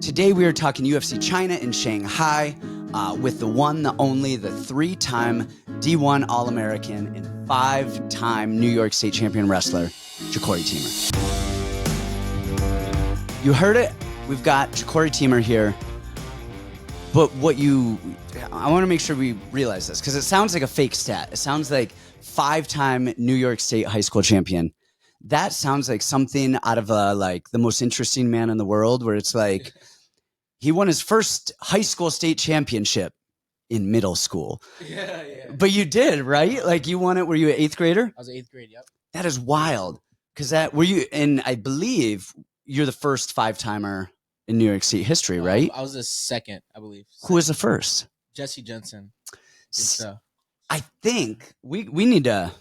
Today we are talking UFC China in Shanghai with the one, the only, the 3-time D1 All-American and 5-time New York State champion wrestler, Jacori Teemer. You heard it. We've got Jacori Teemer here. But I want to make sure we realize this because it sounds like a fake stat. It sounds like 5-time New York State high school champion. That sounds like something out of the most interesting man in the world, where it's like he won his first high school state championship in middle school. Yeah. But you did, right? Like you won it. Were you an 8th grader? I was 8th grade. Yep. That is wild. And I believe you're the first 5-timer in New York State history, right? I was the second, I believe. Who was the first? Jesse Jensen. I think we need to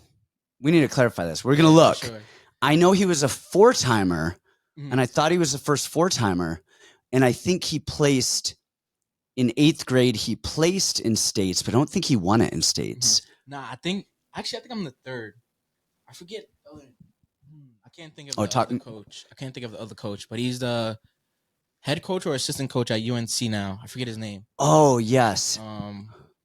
clarify this. We're gonna look. Sure. I know he was a 4-timer, and I thought he was the first 4-timer, and I think he placed in 8th grade. He placed in states, but I don't think he won it in states. Nah, I think I'm the third. I forget. I can't think of the other coach. I can't think of the other coach, but he's the head coach or assistant coach at UNC now. I forget his name. Oh yes.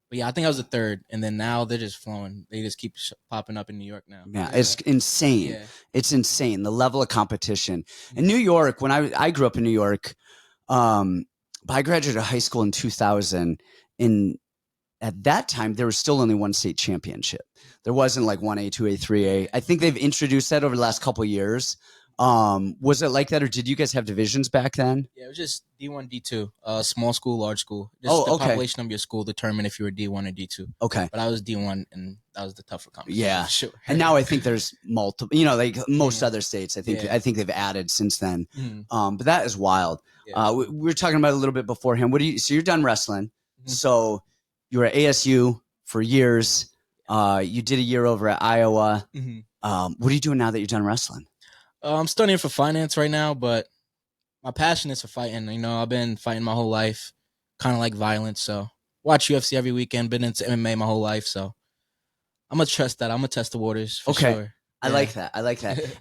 But yeah, I think I was the third, and then now they're just flowing. They just keep popping up in New York now. Yeah, it's insane. Yeah. It's insane, the level of competition. In New York, when I grew up in New York, but I graduated high school in 2000, and at that time, there was still only one state championship. There wasn't like 1A, 2A, 3A. I think they've introduced that over the last couple of years. Was it like that, or did you guys have divisions back then? Yeah, it was just D1, D2, small school, large school. Just the population of your school determined if you were D1 or D2. Okay. But I was D1, and that was the tougher competition. Yeah, sure. And now I think there's multiple, like most other states, I think they've added since then. But that is wild. Yeah. We were talking about it a little bit beforehand. So you're done wrestling. So you were at ASU for years. You did a year over at Iowa. What are you doing now that you're done wrestling? I'm studying for finance right now, but my passion is for fighting. I've been fighting my whole life, kind of like violence. So watch UFC every weekend, been into MMA my whole life. So I'm going to trust that. I'm going to test the waters for sure. I like that.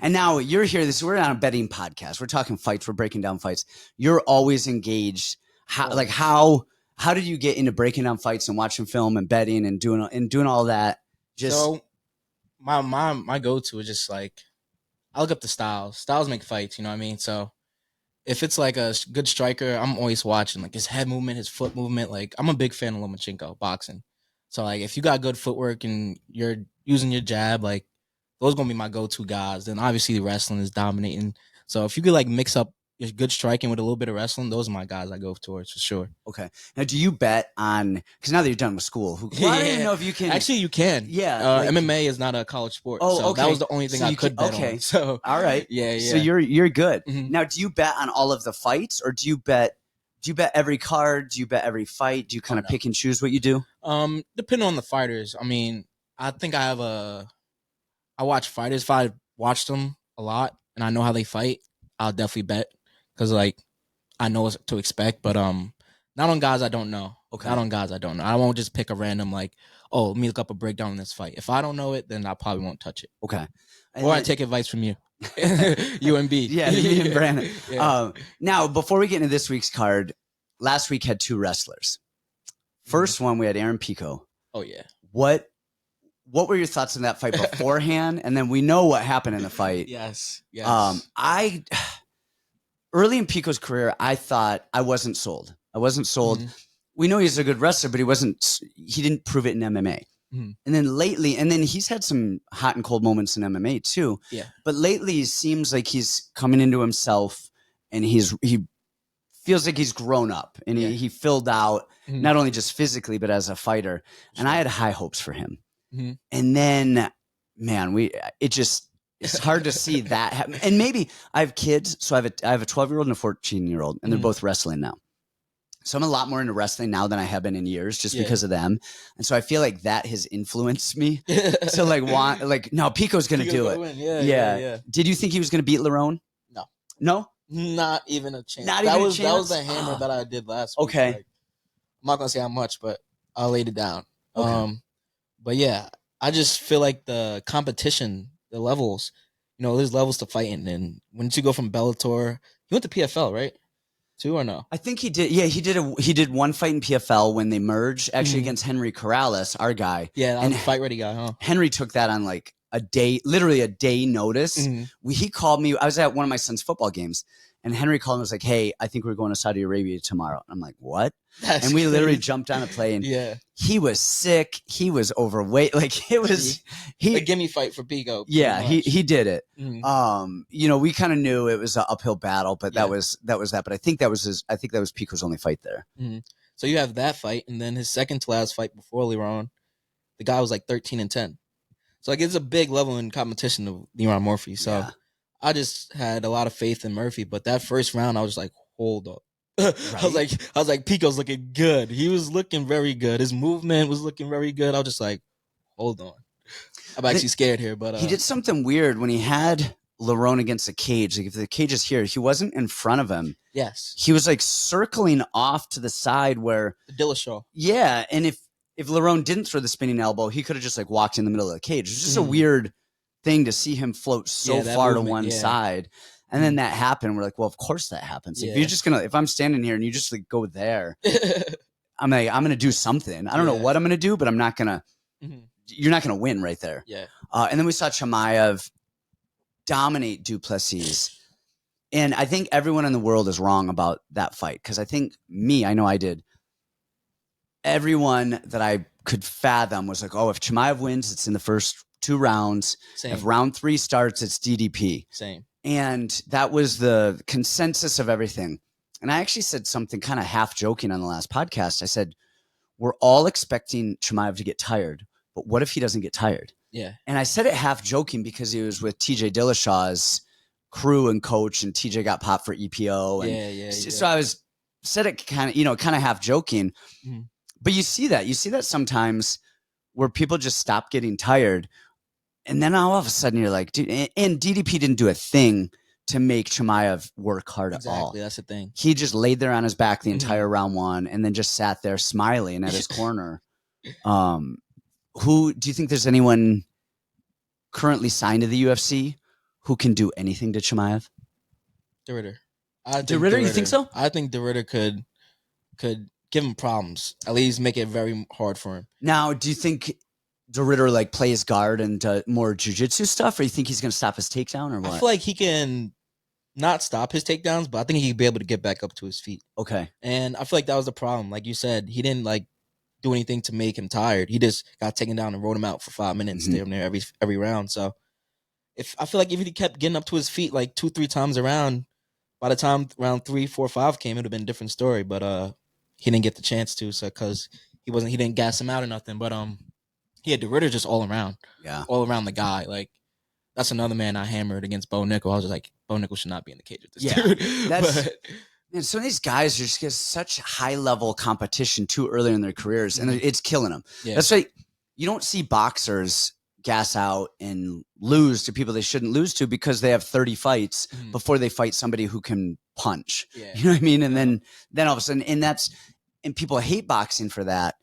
And now you're here. We're on a betting podcast. We're talking fights. We're breaking down fights. You're always engaged. How did you get into breaking down fights and watching film and betting and doing all that? So my go-to is just like, I look up the styles. Styles make fights, you know what I mean? So if it's like a good striker, I'm always watching like his head movement, his foot movement. Like I'm a big fan of Lomachenko boxing. So like if you got good footwork and you're using your jab, like those are gonna be my go-to guys. Then obviously the wrestling is dominating. So if you could like mix up your good striking with a little bit of wrestling, those are my guys I go towards for sure. Okay. Now, do you bet on? Because now that you're done with school, I don't even know if you can. Actually, you can. Yeah. MMA is not a college sport. Oh, so okay. That was the only thing I could bet on. So all right. Yeah. So you're good. Now, do you bet on all of the fights, or do you bet every card? Do you bet every fight? Do you kind of pick and choose what you do? Depending on the fighters. I mean, I think I watch fighters. If I watch them a lot and I know how they fight, I'll definitely bet because like I know what to expect. But not on guys I don't know. Okay. Not on guys I don't know. I won't just pick a random like, oh, let me look up a breakdown in this fight. If I don't know it, then I probably won't touch it. Okay. I take advice from you. You and B. Yeah, me and Brandon. Yeah. Now, before we get into this week's card, last week had 2 wrestlers. First one, we had Aaron Pico. Oh, yeah. What were your thoughts on that fight beforehand? And then we know what happened in the fight. Yes. Early in Pico's career, I thought I wasn't sold. We know he's a good wrestler, but he didn't prove it in MMA. And then lately, he's had some hot and cold moments in MMA too. Yeah. But lately, it seems like he's coming into himself, and he feels like he's grown up, and he filled out not only just physically but as a fighter. And I had high hopes for him. And then, man, it's hard to see that happen. And maybe I have kids, so I have a 12-year-old and a 14-year-old, and they're both wrestling now. So I'm a lot more into wrestling now than I have been in years, just because of them. And so I feel like that has influenced me to no, Pico's gonna do it. Yeah. Did you think he was gonna beat Lerone? No, not even a chance. That was the hammer that I did last week. Okay. Like, I'm not gonna say how much, but I laid it down. Okay. But yeah, I just feel like the competition, the levels, there's levels to fighting. And once you go from Bellator, you went to PFL, right? 2 or no? I think he did. Yeah, he did one fight in PFL when they merged, actually against Henry Corrales, our guy. Yeah, that was the fight ready guy, huh? Henry took that on like literally a day notice. He called me. I was at one of my son's football games, and Henry called me and was like, "Hey, I think we're going to Saudi Arabia tomorrow." And I'm like, "What?" And we literally jumped on a plane. Yeah. He was sick. He was overweight. Like it was a gimme fight for Pico. Yeah, he did it. We kind of knew it was an uphill battle, but that was that. But I think that was Pico's only fight there. So you have that fight, and then his second to last fight before Leron, the guy was like 13-10. So like it's a big level in competition of Leron Murphy. So I just had a lot of faith in Murphy, but that first round I was like, hold up. Right? I was like, Pico's looking good. He was looking very good. His movement was looking very good. I was just like, hold on. I'm actually scared here, but he did something weird when he had Lerone against the cage. Like if the cage is here, he wasn't in front of him. Yes, he was like circling off to the side where Dillashaw. Yeah, and if Lerone didn't throw the spinning elbow, he could have just like walked in the middle of the cage. It was just a weird thing to see him float so far to one side. And then that happened. We're like, well, of course that happens. If you're just if I'm standing here and you just like go there, I'm going to do something. I don't know what I'm going to do, but I'm not going to, you're not going to win right there. Yeah. And then we saw Chimaev dominate Duplessis. And I think everyone in the world is wrong about that fight. Cause I think I know I did. Everyone that I could fathom was like, oh, if Chimaev wins, it's in the first 2 rounds. Same. If round 3 starts, it's DDP. Same. And that was the consensus of everything. And I actually said something kind of half joking on the last podcast. I said, we're all expecting Chimaev to get tired, but what if he doesn't get tired? Yeah. And I said it half joking because he was with TJ Dillashaw's crew and coach, and TJ got popped for EPO. And so I said it kind of half joking. But you see that sometimes where people just stop getting tired. And then all of a sudden you're like, dude, and DDP didn't do a thing to make Chimaev work hard at all. Exactly, that's the thing. He just laid there on his back the entire round 1 and then just sat there smiling at his corner. Who do you think there's anyone currently signed to the UFC who can do anything to Chimaev? De Ridder. You think so? I think De Ridder could give him problems. At least make it very hard for him. Now, do you think De Ridder like plays guard and more jiu-jitsu stuff, or you think he's going to stop his takedown, or what? I feel like he can not stop his takedowns, but I think he'd be able to get back up to his feet. Okay. And I feel like that was the problem. Like you said, he didn't like do anything to make him tired. He just got taken down and rode him out for 5 minutes there every round. So I feel like if he kept getting up to his feet like 2-3 times around, by the time round 3, 4, 5 came, it would have been a different story. But he didn't get the chance to, so because he didn't gas him out or nothing. But he had De Ridder just all around. Yeah. All around the guy. Like, that's another man I hammered against Bo Nickel. I was just like, Bo Nickel should not be in the cage with this dude. Man, some of these guys just get such high-level competition too early in their careers, and it's killing them. Yeah. That's why you don't see boxers gas out and lose to people they shouldn't lose to because they have 30 fights before they fight somebody who can punch. Yeah. You know what I mean? And then all of a sudden, and people hate boxing for that.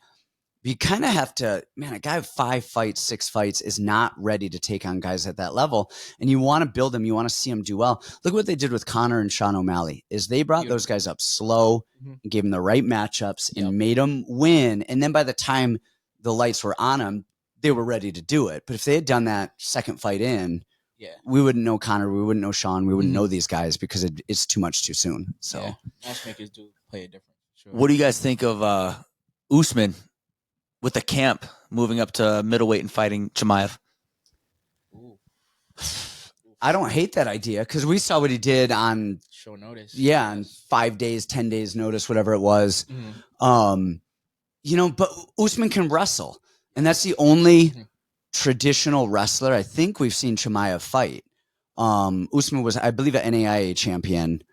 You kind of have to, man, a guy with 5 fights, 6 fights is not ready to take on guys at that level. And you want to build them. You want to see them do well. Look what they did with Conor and Sean O'Malley is they brought those guys up slow and gave them the right matchups and made them win. And then by the time the lights were on them, they were ready to do it. But if they had done that second fight in, we wouldn't know Conor. We wouldn't know Sean. We wouldn't know these guys because it's too much too soon. So matchmakers do play a different. Sure. What do you guys think of Usman with the camp moving up to middleweight and fighting Chimaev? I don't hate that idea because we saw what he did on short notice. Yeah, on 5 days, 10 days notice, whatever it was. But Usman can wrestle, and that's the only traditional wrestler I think we've seen Chimaev fight. Usman was, I believe, an NAIA champion.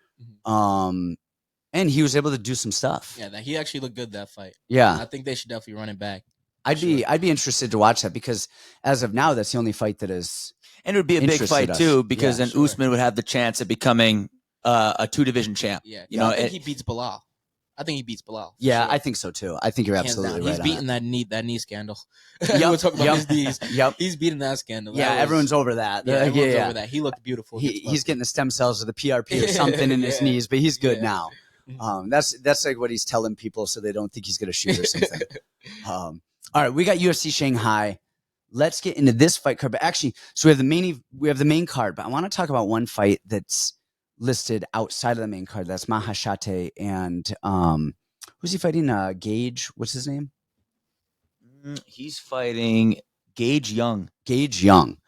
And he was able to do some stuff. Yeah, he actually looked good that fight. Yeah, I think they should definitely run it back. I'd be interested to watch that because as of now, that's the only fight that is. And it would be a big fight too because then Usman would have the chance of becoming a 2-division champ. Yeah, I think he beats Bilal. Yeah, sure. I think so too. I think you're absolutely right. He's beating that knee scandal. We'll talk about his knees. He's beating that scandal. Yeah, everyone's over that. Everyone's over that. He looked beautiful. He's getting the stem cells or the PRP or something in his knees, but he's good now. That's like what he's telling people so they don't think he's going to shoot or something. All right, we got UFC Shanghai. Let's get into this fight card. But actually, so we have the main card, but I want to talk about one fight that's listed outside of the main card. That's Maheshate and who's he fighting? Gage. What's his name? He's fighting Gage Young. Gage Young.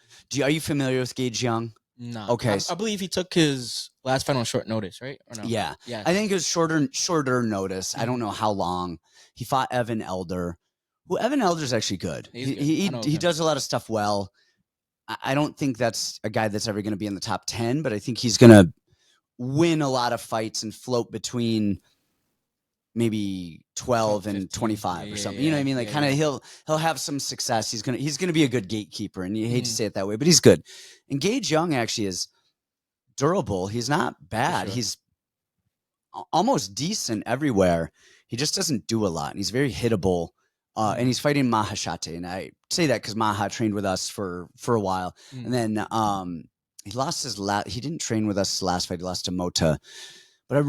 Are you familiar with Gage Young? No. Okay. I believe he took his last fight on short notice, right? Or no? Yeah. Yeah. I think it was shorter notice. I don't know how long. He fought Evan Elder. Who Evan Elder's actually good. He's good. He does a lot of stuff well. I don't think that's a guy that's ever going to be in the top 10, but I think he's going to win a lot of fights and float between maybe 12 and 25 or something. You know what I mean? Like kind of he'll have some success. He's gonna be a good gatekeeper, and you hate to say it that way, but he's good. And Gage Young actually is durable. He's not bad. Sure. He's almost decent everywhere. He just doesn't do a lot, and he's very hittable. And he's fighting Maheshate, and I say that because Maha trained with us for a while, and then he lost his he didn't train with us last fight. He lost to Mota, but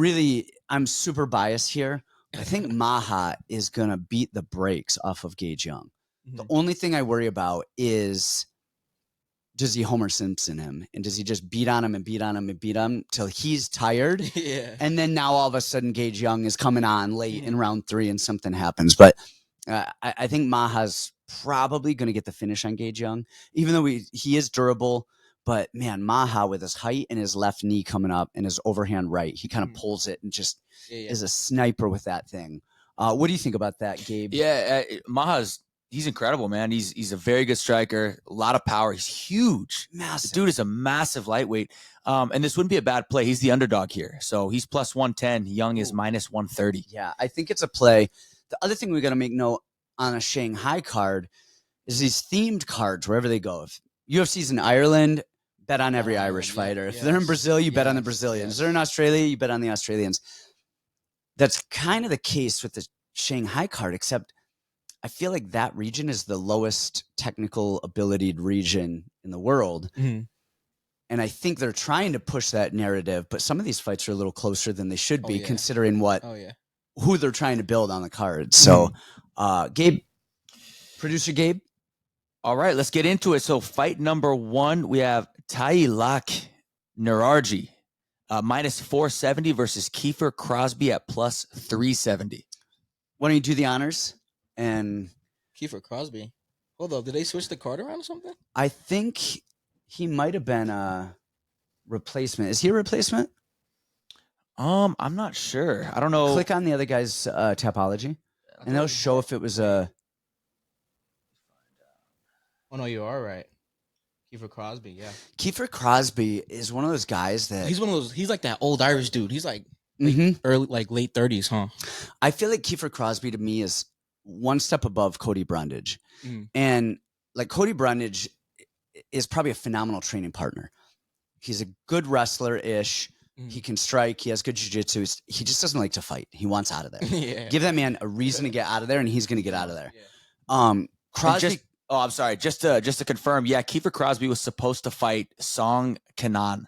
I'm super biased here. I think Maha is going to beat the brakes off of Gage Young. The only thing I worry about is, does he Homer Simpson him? And does he just beat on him and beat on him and beat him till he's tired? Yeah. And then now all of a sudden Gage Young is coming on late in round 3 and something happens. But I think Maha's probably going to get the finish on Gage Young, even though he is durable. But, man, Maha with his height and his left knee coming up and his overhand right, he kind of pulls it and just is a sniper with that thing. What do you think about that, Gabe? Yeah, he's incredible, man. He's a very good striker, a lot of power. He's huge. Massive. The dude is a massive lightweight. And this wouldn't be a bad play. He's the underdog here. So he's plus 110. Young is minus 130. Yeah, I think it's a play. The other thing we got to make note on a Shanghai card is these themed cards wherever they go. If UFC's in Ireland, bet on every Irish fighter. If they're in Brazil, you bet on the Brazilians. If they're in Australia, you bet on the Australians. That's kind of the case with the Shanghai card, except I feel like that region is the lowest technical abilitied region in the world. And I think they're trying to push that narrative, but some of these fights are a little closer than they should be, considering who they're trying to build on the card. So, Gabe, producer Gabe. All right, let's get into it. So fight number 1, we have Taiyilake Nueraji, minus 470 versus Kiefer Crosbie at plus 370. Why don't you do the honors? And Kiefer Crosbie. Hold up, did they switch the card around or something? I think he might have been a replacement. Is he a replacement? I'm not sure. I don't know. Click on the other guy's Tapology, and they'll show if it was a. Oh no, you are right. Kiefer Crosbie, yeah. Kiefer Crosbie is one of those guys that he's like that old Irish dude. He's like late 30s, huh? I feel like Kiefer Crosbie to me is one step above Cody Brundage. And like Cody Brundage is probably a phenomenal training partner. He's a good wrestler-ish. He can strike. He has good jiu-jitsu. He just doesn't like to fight. He wants out of there. Give that man a reason to get out of there, and he's going to get out of there. Crosbie. I'm sorry. Just to confirm, Kiefer Crosbie was supposed to fight Song Kanan.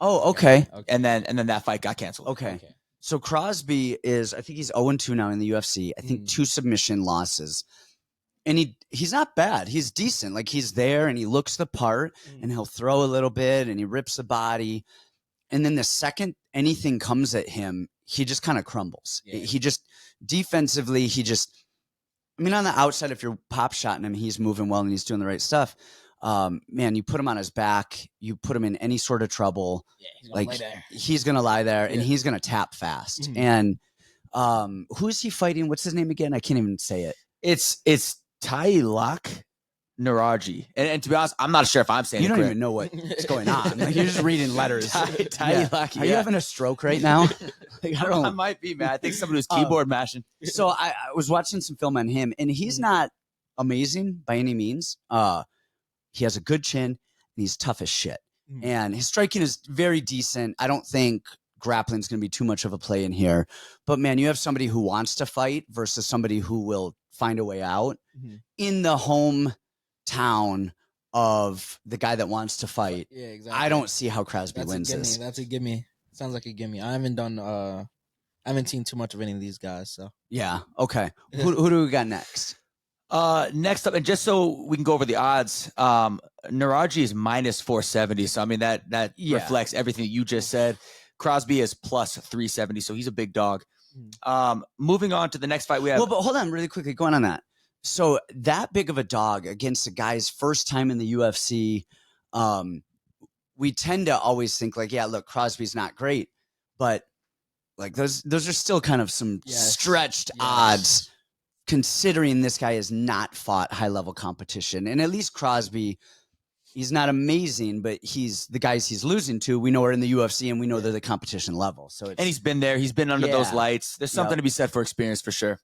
Oh, okay. And then that fight got canceled. Okay. So Crosbie is, I think he's 0-2 now in the UFC. I think 2 submission losses. And he's not bad. He's decent. Like he's there and he looks the part and he'll throw a little bit and he rips the body. And then the second anything comes at him, he just kind of crumbles. He just defensively, on the outside, if you're pop shotting him, he's moving well and he's doing the right stuff. Man, you put him on his back, you put him in any sort of trouble. He's going to lie there and he's going to tap fast. And who is he fighting? What's his name again? I can't even say it. It's Taiyilake Nueraji. And to be honest, I'm not sure if I'm saying you it don't correct. even know what's going on. Like, you're just reading letters. Taiyilake. Are you having a stroke right now? Like, I might be, man. I think somebody was keyboard mashing. So I was watching some film on him, and he's not amazing by any means. He has a good chin, and he's tough as shit. And his striking is very decent. I don't think grappling's going to be too much of a play in here. But, man, you have somebody who wants to fight versus somebody who will find a way out in the hometown of the guy that wants to fight. Yeah, exactly. I don't see how Crosbie wins this. That's a gimme. Sounds like a gimme. I haven't done I haven't seen too much of any of these guys. So Yeah. Okay. Who do we got next? Next up, and just so we can go over the odds, Nueraji is minus 470. So I mean that reflects everything that you just said. Crosbie is plus 370, so he's a big dog. Moving on to the next fight, we have. Well, but hold on, really quickly, going on that. So that big of a dog against a guy's first time in the UFC, we tend to always think like, yeah, look, Crosby's not great, but like those are still kind of some stretched odds, considering this guy has not fought high level competition, and at least Crosbie. He's not amazing, but he's the guys he's losing to. We know are in the UFC, and we know they're the competition level. So, and he's been there. He's been under those lights. There's something to be said for experience for sure.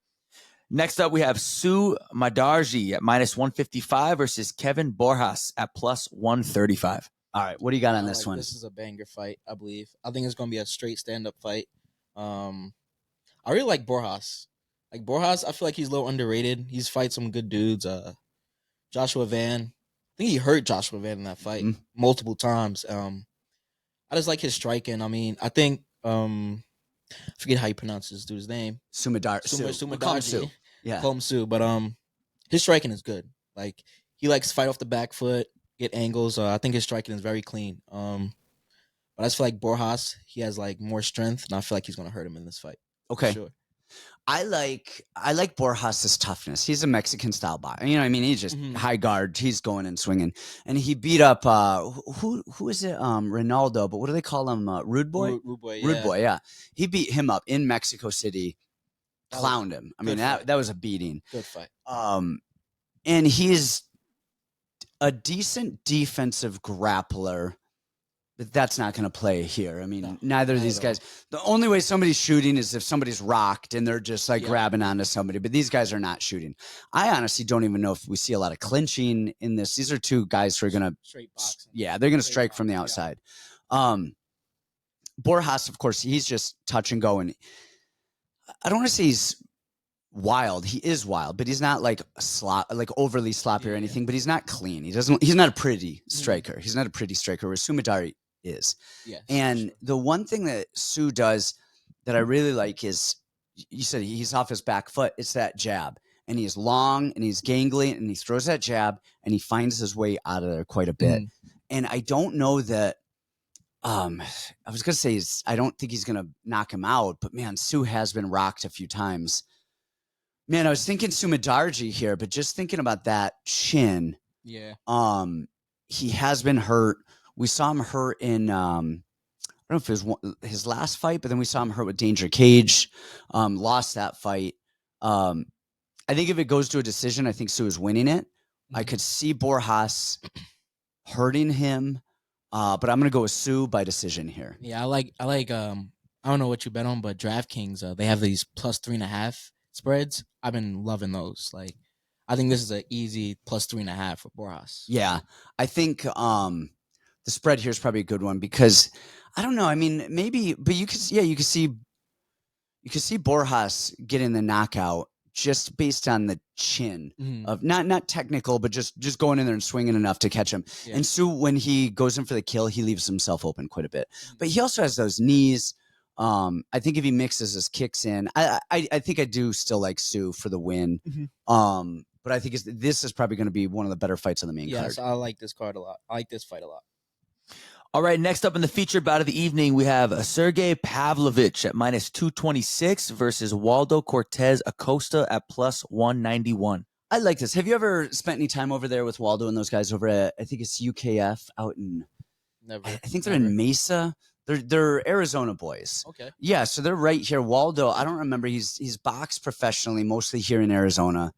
Next up, we have Mudaerji at minus 155 versus Kevin Borjas at plus 135. All right, what do you got on this one? This is a banger fight, I believe. I think it's going to be a straight stand-up fight. I really like Borjas. Like Borjas, I feel like he's a little underrated. He's fight some good dudes. Joshua Van. I think he hurt Joshua Van in that fight multiple times. I just like his striking. I mean, I think I forget how you pronounce this dude's name. Sumadarji. Yeah. Call him Sue. But his striking is good. Like he likes to fight off the back foot, get angles. I think his striking is very clean. But I just feel like Borjas, he has like more strength, and I feel like he's gonna hurt him in this fight. Okay. Sure. I like Borjas' toughness. He's a Mexican style boxer. You know what I mean? He's just high guard. He's going and swinging. And he beat up who is it? Ronaldo, but what do they call him? Rude Boy? Rude Boy, Rude Boy, yeah. He beat him up in Mexico City, clowned him. I mean, that was a beating. Good fight. And he's a decent defensive grappler. But that's not going to play here. I mean, neither of these guys. The only way somebody's shooting is if somebody's rocked and they're just like grabbing onto somebody. But these guys are not shooting. I honestly don't even know if we see a lot of clinching in this. These are two guys who are going to straight boxing. Yeah, they're going to strike from the outside. Borjas, of course, he's just touch and go. And I don't want to say he's wild. He is wild, but he's not like overly sloppy or anything. But he's not clean. He's not a pretty striker. He's not a pretty striker. Where Mudaerji is. Yes, and the one thing that Sue does that I really like is, you said he's off his back foot. It's that jab, and he's long and he's gangly, and he throws that jab and he finds his way out of there quite a bit. And I don't know that. I was gonna say I don't think he's gonna knock him out, but man, Sue has been rocked a few times. Man, I was thinking Mudaerji here, but just thinking about that chin. Yeah. He has been hurt. We saw him hurt in, I don't know if it was his last fight, but then we saw him hurt with Danger Cage, lost that fight. I think if it goes to a decision, I think Sue is winning it. I could see Borjas hurting him, but I'm going to go with Sue by decision here. Yeah, I like. I don't know what you bet on, but DraftKings, they have these plus 3.5 spreads. I've been loving those. Like, I think this is an easy plus 3.5 for Borjas. Yeah, I think the spread here is probably a good one because I don't know. I mean, maybe, but you could see Borjas getting the knockout just based on the chin of not technical, but just going in there and swinging enough to catch him. Yeah. And Sue, when he goes in for the kill, he leaves himself open quite a bit. But he also has those knees. I think if he mixes his kicks in, I think I do still like Sue for the win. But I think this is probably going to be one of the better fights on the main card. Yes, I like this card a lot. I like this fight a lot. All right, next up in the featured bout of the evening, we have Sergei Pavlovich at minus 226 versus Waldo Cortes-Acosta at plus 191. I like this. Have you ever spent any time over there with Waldo and those guys over at, I think it's UKF out in, Never. I think they're in Mesa. They're Arizona boys. Okay. Yeah, so they're right here. Waldo, I don't remember. He's boxed professionally, mostly here in Arizona.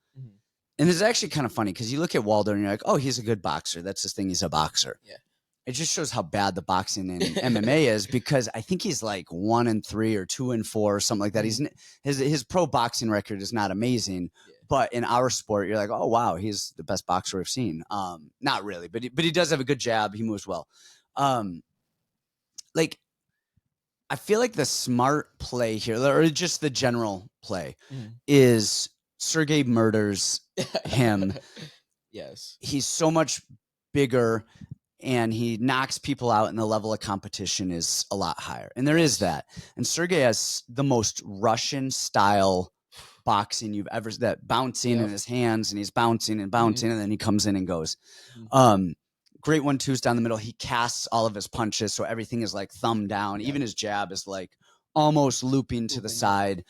And it's actually kind of funny because you look at Waldo and you're like, oh, he's a good boxer. That's his thing. He's a boxer. Yeah. It just shows how bad the boxing in MMA is because I think he's like 1-3 or 2-4 or something like that. His pro boxing record is not amazing, but in our sport, you're like, oh wow, he's the best boxer we've seen. Not really, but he does have a good jab. He moves well. Like I feel like the smart play here, or just the general play, is Sergei murders him. Yes, he's so much bigger. and he knocks people out, and the level of competition is a lot higher. And there is that. And Sergei has the most Russian style boxing you've ever, that bouncing in his hands, and he's bouncing and bouncing, and then he comes in and goes. Great 1-2s down the middle. He casts all of his punches, so everything is like thumb down. Even his jab is like almost looping to the side.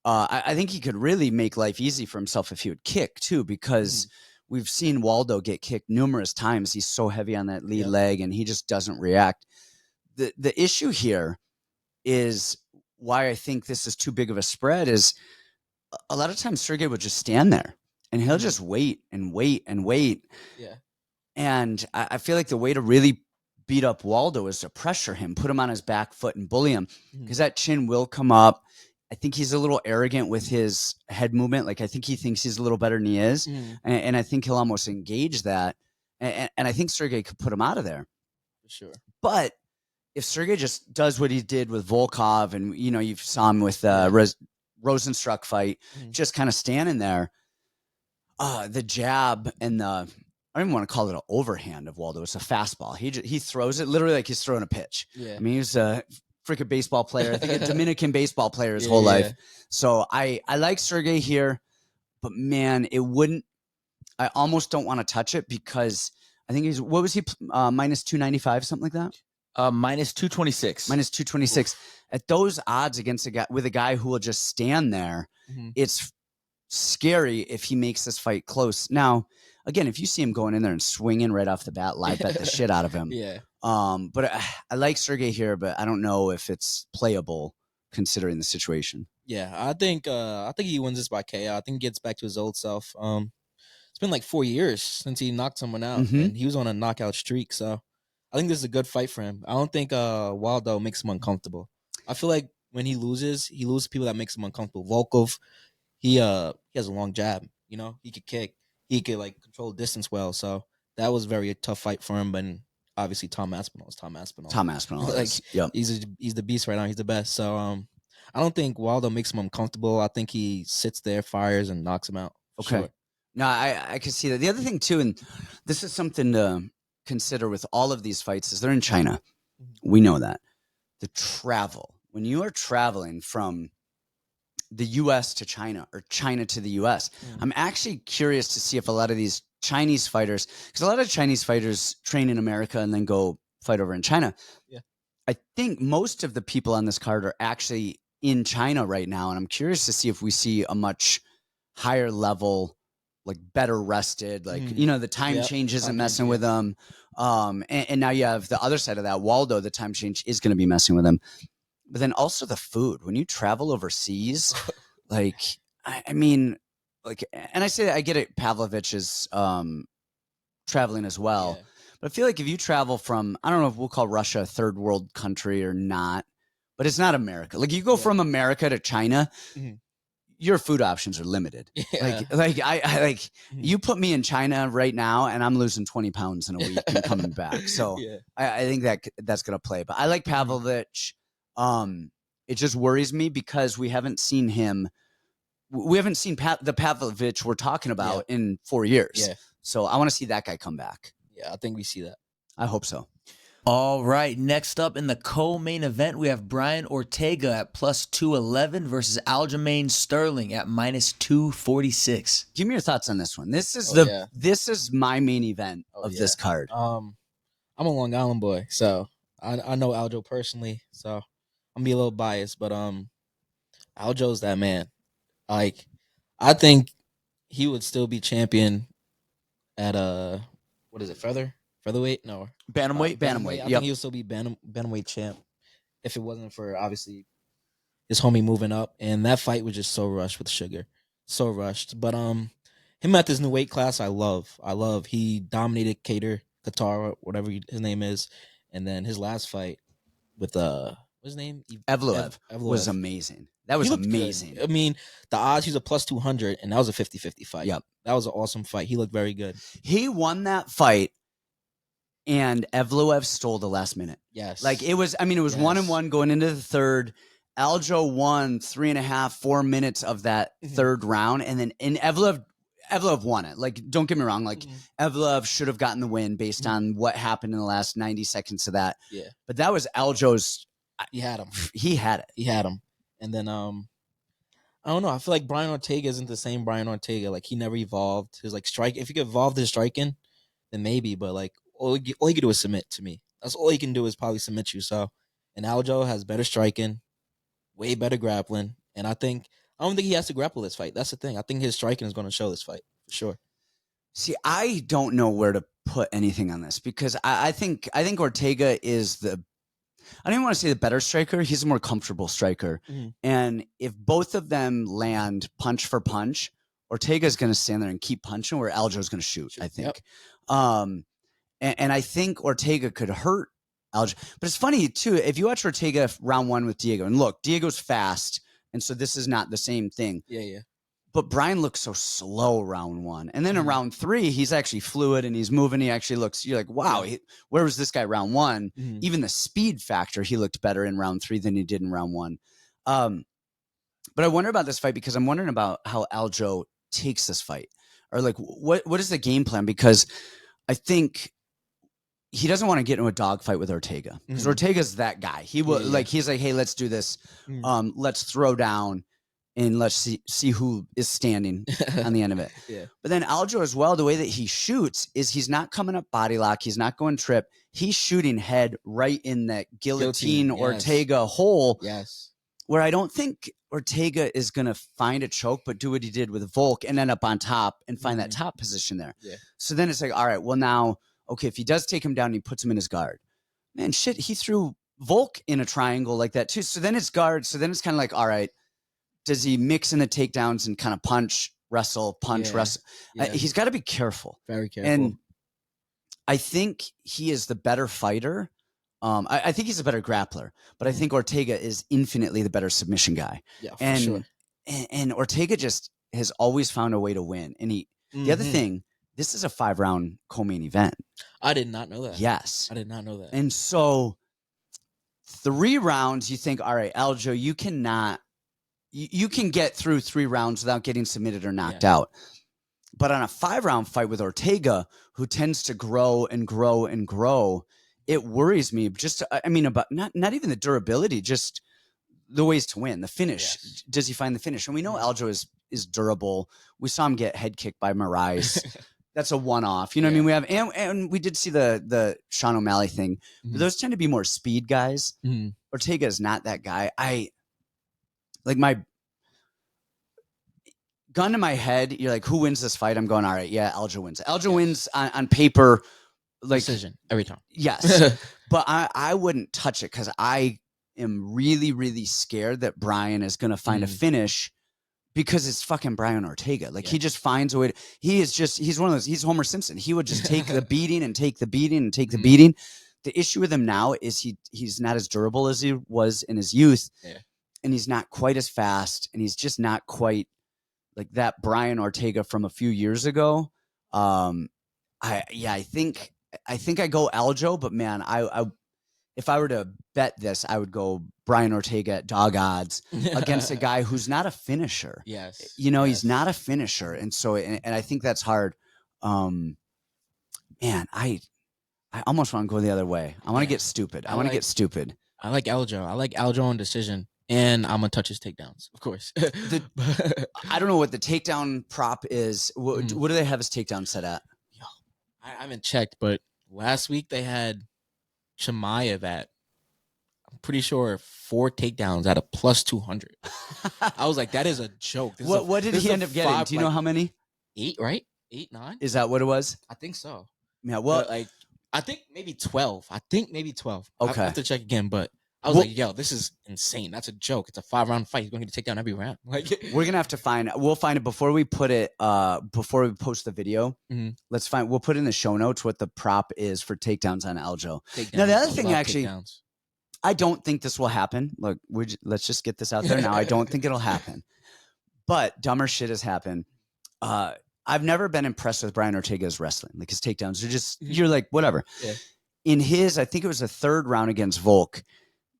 I think he could really make life easy for himself if he would kick too, because we've seen Waldo get kicked numerous times. He's so heavy on that lead leg, and he just doesn't react. The issue here is why I think this is too big of a spread is a lot of times Sergei would just stand there, and he'll just wait and wait and wait. Yeah. And I feel like the way to really beat up Waldo is to pressure him, put him on his back foot and bully him, because that chin will come up. I think he's a little arrogant with his head movement. Like, I think he thinks he's a little better than he is. And I think he'll almost engage that. And I think Sergei could put him out of there. For sure. But if Sergei just does what he did with Volkov, and, you know, you saw him with Rosenstruck fight, just kind of standing there, the jab and I don't even want to call it an overhand of Waldo. It's a fastball. He throws it literally like he's throwing a pitch. Yeah. I mean, he's a freaking baseball player. I think a Dominican baseball player his whole life. So I like Sergei here, but man, I almost don't want to touch it, because I think what was he, minus 295, something like that? Minus 226. Minus 226. At those odds against a guy who will just stand there, it's scary if he makes this fight close. Now, again, if you see him going in there and swinging right off the bat, live bet the shit out of him. But I like Sergei here, but I don't know if it's playable considering the situation. Yeah, I think he wins this by KO. I think he gets back to his old self. It's been like 4 years since he knocked someone out, and he was on a knockout streak. So I think this is a good fight for him. I don't think Waldo makes him uncomfortable. I feel like when he loses people that makes him uncomfortable. Volkov, he has a long jab. You know, he could kick. He could like control distance well. So that was very a tough fight for him. But obviously Tom Aspinall is Tom Aspinall. Tom Aspinall, like, he's the beast right now. He's the best. So I don't think Waldo makes him uncomfortable. I think he sits there, fires, and knocks him out. Okay. Sure. No, I can see that. The other thing too, and this is something to consider with all of these fights, is they're in China. We know that. The travel. When you are traveling from the U.S. to China, or China to the U.S., I'm actually curious to see if a lot of these Chinese fighters, because a lot of Chinese fighters train in America and then go fight over in China. Yeah. I think most of the people on this card are actually in China right now, and I'm curious to see if we see a much higher level, like better rested, like, you know, the time change isn't messing with them. And now you have the other side of that. Waldo, the time change is going to be messing with him. But then also the food. When you travel overseas, like, I mean, like, and I say that, I get it, Pavlovich is traveling as well. Yeah. But I feel like if you travel from, I don't know if we'll call Russia a third world country or not, but it's not America. Like, you go from America to China, your food options are limited. Yeah. Like you put me in China right now and I'm losing 20 pounds in a week and coming back. So I think that's going to play. But I like Pavlovich. It just worries me because we haven't seen him. We haven't seen the Pavlovich we're talking about in 4 years. Yeah. So I want to see that guy come back. Yeah, I think we see that. I hope so. All right. Next up in the co-main event, we have Brian Ortega at plus 211 versus Aljamain Sterling at minus 246. Give me your thoughts on this one. This is this is my main event of this card. I'm a Long Island boy, so I know Aljo personally, so I'm gonna be a little biased, but Aljo's that man. Like, I think he would still be champion at what is it, featherweight? No, bantamweight. I think he would still be bantamweight champ if it wasn't for obviously his homie moving up, and that fight was just so rushed with Sugar, so rushed. But him at this new weight class, I love. He dominated Qatar, whatever his name is, and then his last fight with what's his name? Evloev was amazing. That was amazing. Good. I mean, the odds, he's a plus 200, and that was a 50-50 fight. Yep. That was an awesome fight. He looked very good. He won that fight, and Evloev stole the last minute. Yes. Like, it was 1-1 going into the third. Aljo won 3.5, 4 minutes of that third round, and then Evloev Evloev won it. Like, don't get me wrong. Like, Evloev should have gotten the win based on what happened in the last 90 seconds of that. Yeah. But that was Aljo's. He had him. He had it. He had him. And then, I don't know. I feel like Brian Ortega isn't the same Brian Ortega. Like, he never evolved. His, like, strike. If he could evolve his striking, then maybe. But, like, all he can do is submit to me. That's all he can do is probably submit you. So, and Aljo has better striking, way better grappling. And I don't think he has to grapple this fight. That's the thing. I think his striking is going to show this fight for sure. See, I don't know where to put anything on this because I think Ortega is I don't even want to say the better striker. He's a more comfortable striker. And if both of them land punch for punch, Ortega's going to stand there and keep punching where Aljo's going to shoot, I think. Yep. And I think Ortega could hurt Aljo. But it's funny, too, if you watch Ortega round one with Diego, and look, Diego's fast, and so this is not the same thing. Yeah. But Brian looks so slow round one. And then in round three, he's actually fluid and he's moving. He actually looks, you're like, wow, where was this guy round one? Even the speed factor, he looked better in round three than he did in round one. But I wonder about this fight because I'm wondering about how Aljo takes this fight. Or like, what is the game plan? Because I think he doesn't want to get into a dogfight with Ortega because Ortega's that guy. He will he's like, hey, let's do this. Let's throw down and let's see who is standing on the end of it. But then Aljo as well, the way that he shoots is he's not coming up body lock. He's not going trip. He's shooting head right in that guillotine Ortega hole. Yes. Where I don't think Ortega is going to find a choke, but do what he did with Volk and end up on top and find that top position there. Yeah. So then it's like, all right, well now, okay, if he does take him down and he puts him in his guard, man, shit, he threw Volk in a triangle like that too. So then it's guard. So then it's kind of like, all right, does he mix in the takedowns and kind of punch, wrestle? Yeah. He's got to be careful. Very careful. And I think he is the better fighter. I think he's a better grappler, but I think Ortega is infinitely the better submission guy. Yeah, for sure. And Ortega just has always found a way to win. And the other thing, this is a 5-round co-main event. I did not know that. Yes. I did not know that. And so 3 rounds, you think, all right, Aljo, you can get through 3 rounds without getting submitted or knocked out. But on a 5-round fight with Ortega, who tends to grow and grow and grow, it worries me. About not even the durability, just the ways to win, the finish. Yes. Does he find the finish? And we know Aljo is durable. We saw him get head kicked by Moraes. That's a one-off. You know what I mean? We have and we did see the Sean O'Malley thing. But those tend to be more speed guys. Ortega is not that guy. Like my gun to my head, you're like, who wins this fight? I'm going, all right, yeah, Aljo wins. Aljo wins on paper. Like decision every time. Yes. But I wouldn't touch it because I am really, really scared that Brian is going to find a finish because it's fucking Brian Ortega. Like he just finds a way. He's one of those, he's Homer Simpson. He would just take the beating and take the beating and take the beating. The issue with him now is he's not as durable as he was in his youth. Yeah. And he's not quite as fast. And he's just not quite like that Brian Ortega from a few years ago. I think I go Aljo, but man, I if I were to bet this, I would go Brian Ortega at dog odds against a guy who's not a finisher. Yes. He's not a finisher. And so, and I think that's hard. Man, I almost want to go the other way. I want to get stupid. I want to get stupid. I like Aljo. I like Aljo on decision. And I'm going to touch his takedowns, of course. I don't know what the takedown prop is. What do they have his takedown set at? I haven't checked, but last week they had Chimaev at, I'm pretty sure, 4 takedowns at a plus 200. I was like, that is a joke. What did he end up getting? Do you know how many? 8, right? 8, 9? Is that what it was? I think so. Yeah, well, I think maybe 12. Okay. I have to check again, but I was like, yo, this is insane. That's a joke. It's a 5-round fight. He's going to get to take down every round. We're going to have to we'll find it before we put it, before we post the video. We'll put in the show notes what the prop is for takedowns on Aljo. Now, the other thing, actually, I don't think this will happen. Look, let's just get this out there now. I don't think it'll happen. But dumber shit has happened. I've never been impressed with Brian Ortega's wrestling. Like his takedowns are just, you're like, whatever. Yeah. In his, I think it was the 3rd round against Volk.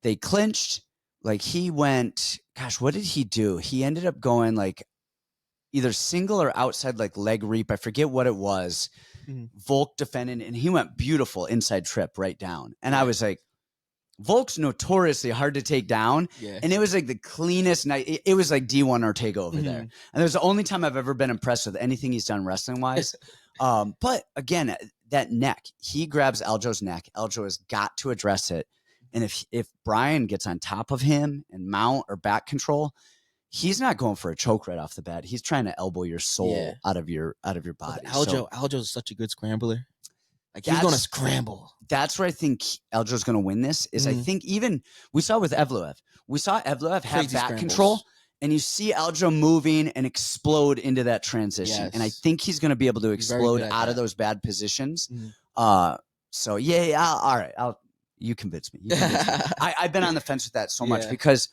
They clinched, like he went, gosh, what did he do? He ended up going like, either single or outside like leg reap. I forget what it was. Volk defended, and he went beautiful inside trip right down. And I was like, Volk's notoriously hard to take down. Yeah. And it was like the cleanest night. It was like D1 Ortega over there. And it was the only time I've ever been impressed with anything he's done wrestling wise. But again, that neck, he grabs Aljo's neck. Aljo has got to address it. And if Brian gets on top of him and mount or back control, he's not going for a choke right off the bat. He's trying to elbow your soul out of your body. Aljo's such a good scrambler. Like he's going to scramble. That's where I think Aljo's going to win this. I think even we saw with Evloev. We saw Evloev have back control, and you see Aljo moving and explode into that transition. Yes. And I think he's going to be able to explode out of those bad positions. So yeah, all right. You convinced me. I've been on the fence with that so much because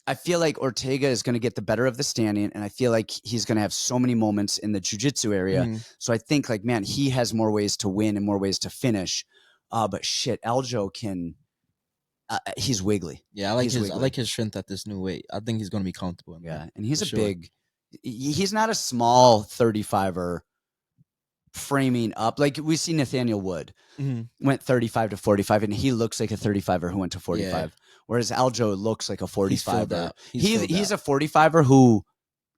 I feel like Ortega is going to get the better of the standing, and I feel like he's going to have so many moments in the jiu-jitsu area. So I think, like, man, he has more ways to win and more ways to finish. But shit, Aljo can he's wiggly. Yeah, I like his strength at this new weight. I think he's going to be comfortable. And he's big. He's not a small 35er framing up. Like we see Nathaniel Wood went 35 to 45, and he looks like a 35er who went to 45. Yeah. Whereas Aljo looks like a 45er. He's a 45er who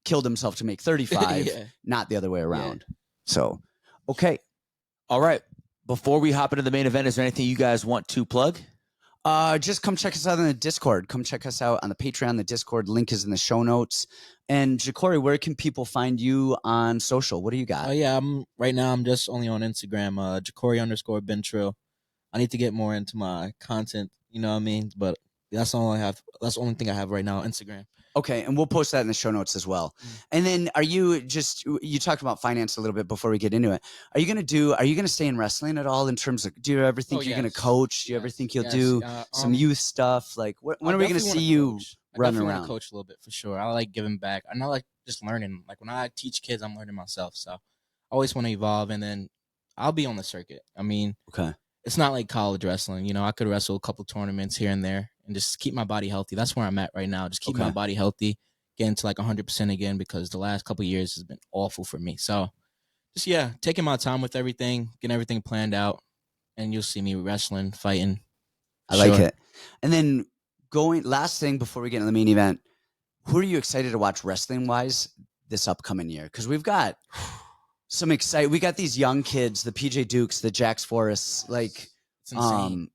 killed himself to make 35, not the other way around. Yeah. So, okay. All right. Before we hop into the main event, is there anything you guys want to plug? Just come check us out on the Discord. Come check us out on the Patreon. The Discord link is in the show notes. And Jacori, where can people find you on social? What do you got? Oh yeah, right now I'm just only on Instagram, Jacori_Bentrill. I need to get more into my content, you know what I mean? But that's all I have. That's the only thing I have right now, Instagram. Okay, and we'll post that in the show notes as well. And then you talked about finance a little bit before we get into it. Are you gonna stay in wrestling at all in terms of, do you ever think you're gonna coach? Do you ever think you'll do some youth stuff? Like when are we gonna see you running around? I coach a little bit for sure. I like giving back. I like just learning. Like when I teach kids, I'm learning myself. So I always want to evolve, and then I'll be on the circuit. I mean, it's not like college wrestling. You know, I could wrestle a couple tournaments here and there and just keep my body healthy. That's where I'm at right now. Just keep my body healthy, getting to like 100% again, because the last couple of years has been awful for me. So just, taking my time with everything, getting everything planned out, and you'll see me wrestling, fighting. I like it. And then last thing before we get into the main event, who are you excited to watch wrestling-wise this upcoming year? Because we've got some we got these young kids, the PJ Dukes, the Jax Forrests, like, it's insane.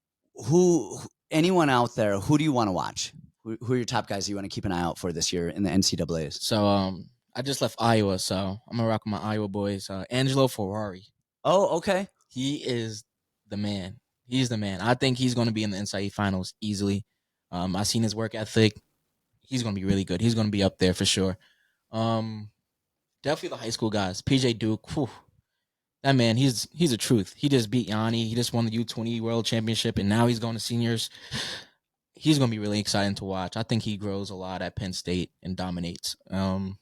Anyone out there, who do you want to watch? Who are your top guys you want to keep an eye out for this year in the NCAAs? So, I just left Iowa, so I'm gonna rock with my Iowa boys. Angelo Ferrari. Oh, okay. He is the man. He's the man. I think he's going to be in the NCAA finals easily. I've seen his work ethic. He's going to be really good. He's going to be up there for sure. Definitely the high school guys. PJ Duke. Whew. That man, he's a truth. He just beat Yanni. He just won the U20 World Championship, and now he's going to seniors. He's going to be really exciting to watch. I think he grows a lot at Penn State and dominates. And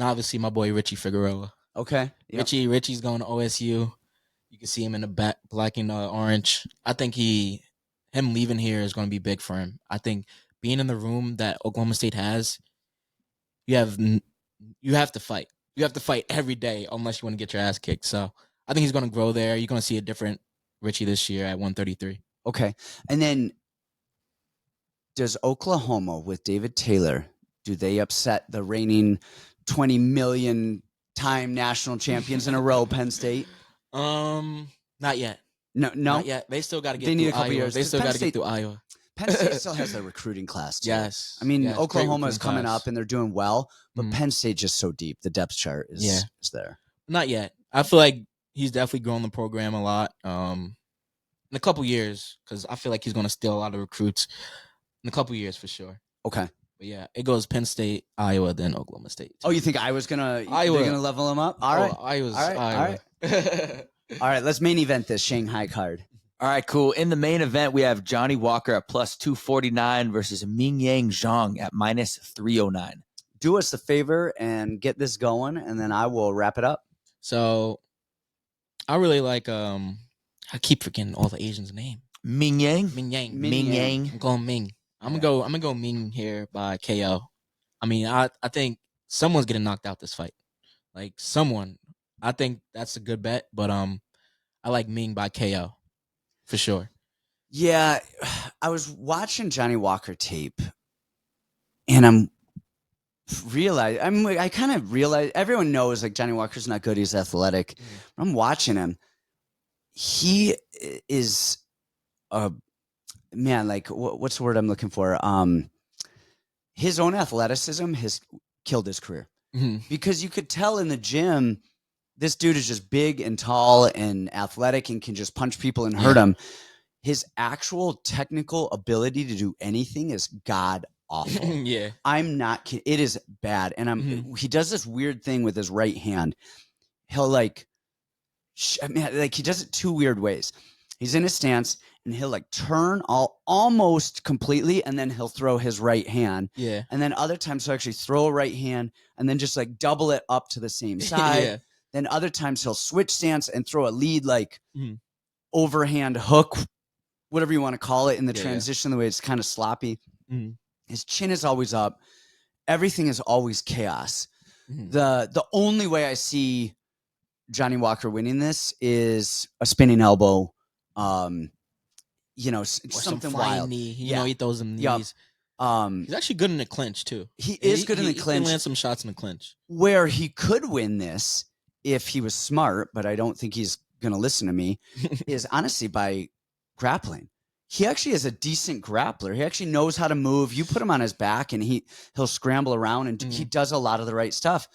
obviously my boy Richie Figueroa. Okay. Yep. Richie's going to OSU. You can see him in the back, black and orange. I think him leaving here is going to be big for him. I think being in the room that Oklahoma State has, you have to fight. You have to fight every day unless you want to get your ass kicked. So I think he's going to grow there. You're going to see a different Richie this year at 133. Okay. And then does Oklahoma with David Taylor, do they upset the reigning 20 million time national champions in a row, Penn State? Not yet. No, not yet. They still got to get. They need through a couple Iowa. years. They still got to get through Iowa. Penn State still has their recruiting class too. Yes. I mean, Oklahoma is coming up and they're doing well, but Penn State just so deep. The depth chart is there. Not yet. I feel like he's definitely grown the program a lot. In a couple years, because I feel like he's going to steal a lot of recruits in a couple years for sure. Okay. But yeah, it goes Penn State, Iowa, then Oklahoma State. Oh, you think Iowa's gonna level them up? All right. Iowa. All right, let's main event this Shanghai card. All right, cool. In the main event, we have Johnny Walker at plus 249 versus Mingyang Zhang at minus 309. Do us a favor and get this going, and then I will wrap it up. So, I really like I keep forgetting all the Asians' name. Mingyang. I'm going Ming. I'm gonna go Ming here by KO. I mean, I think someone's getting knocked out this fight. Like someone. I think that's a good bet, but I like Ming by KO for sure. Yeah, I was watching Johnny Walker tape, and I kind of realized everyone knows like Johnny Walker's not good. He's athletic. I'm watching him. He is a man. Like what's the word I'm looking for? His own athleticism has killed his career because you could tell in the gym, this dude is just big and tall and athletic and can just punch people and hurt them. His actual technical ability to do anything is god awful. Yeah. I'm not kidding. It is bad. And he does this weird thing with his right hand. He'll like he does it two weird ways. He's in his stance and he'll like turn almost completely and then he'll throw his right hand. Yeah. And then other times he'll actually throw a right hand and then just like double it up to the same side. Yeah. Then other times he'll switch stance and throw a lead like overhand hook, whatever you want to call it in the transition, the way it's kind of sloppy. His chin is always up. Everything is always chaos. The only way I see Johnny Walker winning this is a spinning elbow, something wild. Knee. You know, he throws them knees. He's actually good in the clinch too. He is good in the clinch. He can land some shots in the clinch. Where he could win this if he was smart, but I don't think he's going to listen to me, is honestly by grappling. He actually is a decent grappler. He actually knows how to move. You put him on his back and he'll scramble around and he does a lot of the right stuff.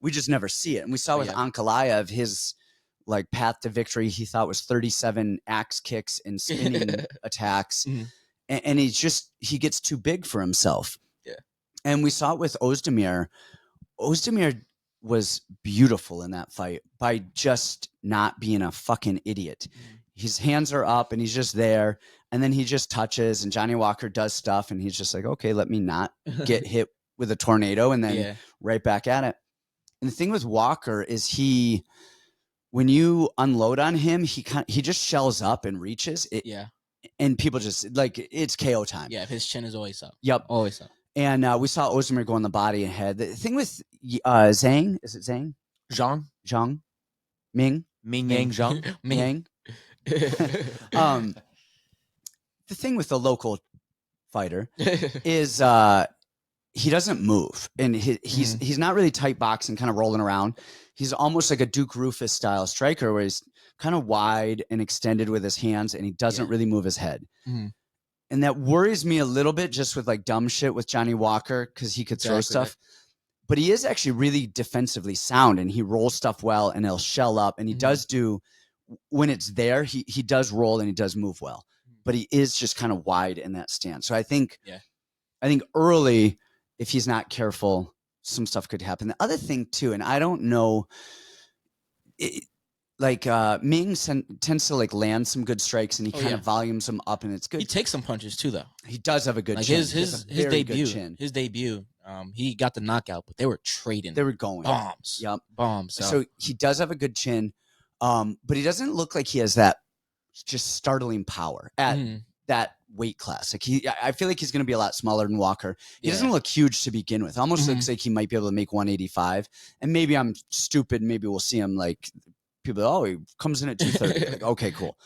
We just never see it. And we saw with Ankalaev, his like path to victory, he thought was 37 axe kicks and spinning attacks. And he gets too big for himself. Yeah. And we saw it with Ozdemir. Ozdemir was beautiful in that fight by just not being a fucking idiot. His hands are up and he's just there. And then he just touches and Johnny Walker does stuff. And he's just like, okay, let me not get hit with a tornado and then right back at it. And the thing with Walker is when you unload on him, he just shells up and reaches it. Yeah. And people just like, it's KO time. Yeah. His chin is always up. Yep. Always up. And we saw Ozdemir go on the body and head. The thing with Zhang, is it Zhang? Zhang? Mingyang Zhang? Mingyang. The thing with the local fighter is he doesn't move. And he's not really tight boxing, kind of rolling around. He's almost like a Duke Rufus style striker where he's kind of wide and extended with his hands and he doesn't really move his head. And that worries me a little bit just with like dumb shit with Johnny Walker because he could throw stuff. But he is actually really defensively sound and he rolls stuff well and he'll shell up. And he does do, when it's there, he does roll and he does move well. But he is just kind of wide in that stance. So I think early, if he's not careful, some stuff could happen. The other thing too, and I don't know, Ming tends to like land some good strikes and he kind of volumes them up and it's good. He takes some punches too though. He does have a good chin. His debut, he got the knockout, but they were trading. They were going bombs. Yep. Bombs. So he does have a good chin. But he doesn't look like he has that just startling power at that weight class. Like I feel like he's going to be a lot smaller than Walker. He doesn't look huge to begin with. Almost looks like he might be able to make 185. And maybe I'm stupid. Maybe we'll see him like people. He comes in at 230. Like, okay, cool.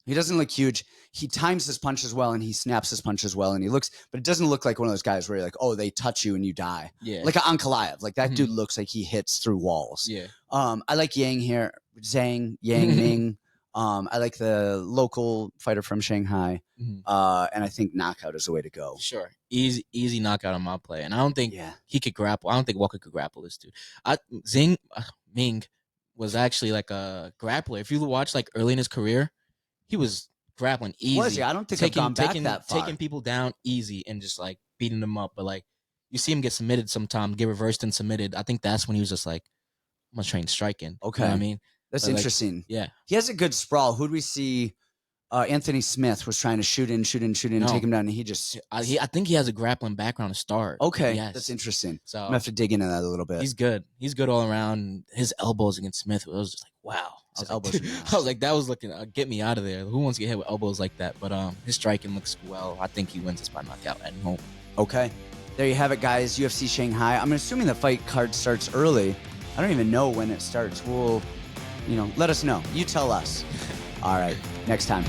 He doesn't look huge. He times his punches well and he snaps his punches well and but it doesn't look like one of those guys where you're like, oh, they touch you and you die. Yeah. Like Ankalaev. Like that dude looks like he hits through walls. Yeah. I like Yang here. Zhang, Ming. I like the local fighter from Shanghai. And I think knockout is the way to go. Sure. Easy knockout on my play. And I don't think he could grapple. I don't think Walker could grapple this dude. Ming was actually like a grappler. If you watch like early in his career, he was grappling easy. Was he? I don't think I've gone back that far. Taking people down easy and just like beating them up. But like you see him get submitted sometimes, get reversed and submitted. I think that's when he was just like, I'm gonna train striking. Okay. You know what I mean? That's interesting. Yeah. He has a good sprawl. Who'd we see? Anthony Smith was trying to shoot in, take him down, and he just... I think he has a grappling background to start. Okay, that's interesting. So I'm going to have to dig into that a little bit. He's good. He's good all around. His elbows against Smith, it was just like, wow. I was like, that was looking, get me out of there. Who wants to get hit with elbows like that? But his striking looks well. I think he wins this by knockout at home. Okay. there you have it, guys. UFC Shanghai. I'm assuming the fight card starts early. I don't even know when it starts. We'll, let us know. You tell us. All right, next time.